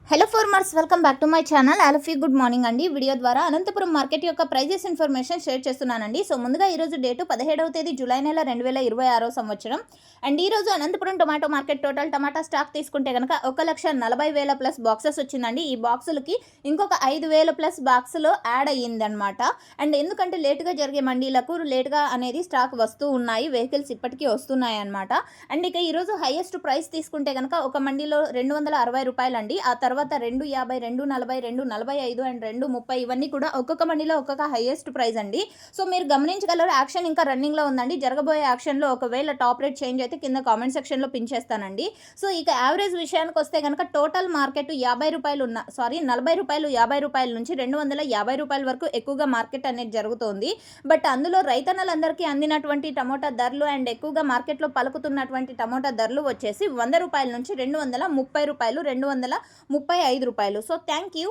Hello farmers, welcome back to my channel. All good morning అండి. Video ద్వారా Anantapuram market యొక్క prices information share చేస్తున్నానండి. So ముందుగా ఈరోజు డేటు 17వ తేదీ జూలై నెల 2026 సంవత్సరం. అండ్ ఈరోజు అనంతపురం టొమాటో మార్కెట్ టోటల్ టమాటా స్టాక్ తీసుకుంటే కనుక 1,40,000 ప్లస్ బాక్సెస్ వచ్చిందండి. ఈ బాక్సులకి ఇంకొక 5,000 ప్లస్ బాక్సులు యాడ్ అయ్యిందనమాట. అండ్ ఎందుకంటే లేటుగా జరిగే మండీలకు లేటుగా అనేది స్టాక్ వస్తూ ఉన్నాయి, వెహికల్స్ ఇప్పటికీ వస్తున్నాయి అనమాట. అండ్ ఇక ఈరోజు హైయెస్ట్ ప్రైస్ తీసుకుంటే కనుక ఒక మండీలో 260 రూపాయలు అండి. ఆ తర్వాత 250, 240, 245 అండ్ 230 ఇవన్నీ కూడా ఒక్కొక్క మండీలో ఒక్కొక్క హైయెస్ట్ ప్రైస్ అండి. సో మీరు గమనించగలరు, యాక్షన్ ఇంకా రన్నింగ్లో ఉందండి. జరగబోయే యాక్షన్లో ఒకవేళ టాప్ రేట్ చేంజ్ అయితే కింద కామెంట్ సెక్షన్లో పిన్ చేస్తానండి. సో ఇక యావరేజ్ విషయానికి వస్తే కనుక టోటల్ మార్కెట్ 40 రూపాయలు 40 రూపాయలు 50 రూపాయల నుంచి 250 రూపాయల వరకు ఎక్కువగా మార్కెట్ అనేది జరుగుతోంది. బట్ అందులో రైతన్నలందరికీ అందినటువంటి టమోటా ధరలు అండ్ ఎక్కువగా మార్కెట్లో పలుకుతున్నటువంటి టమోటా ధరలు వచ్చేసి 100 రూపాయల నుంచి 230 రూపాయలు, 235 రూపాయలు. So thank you.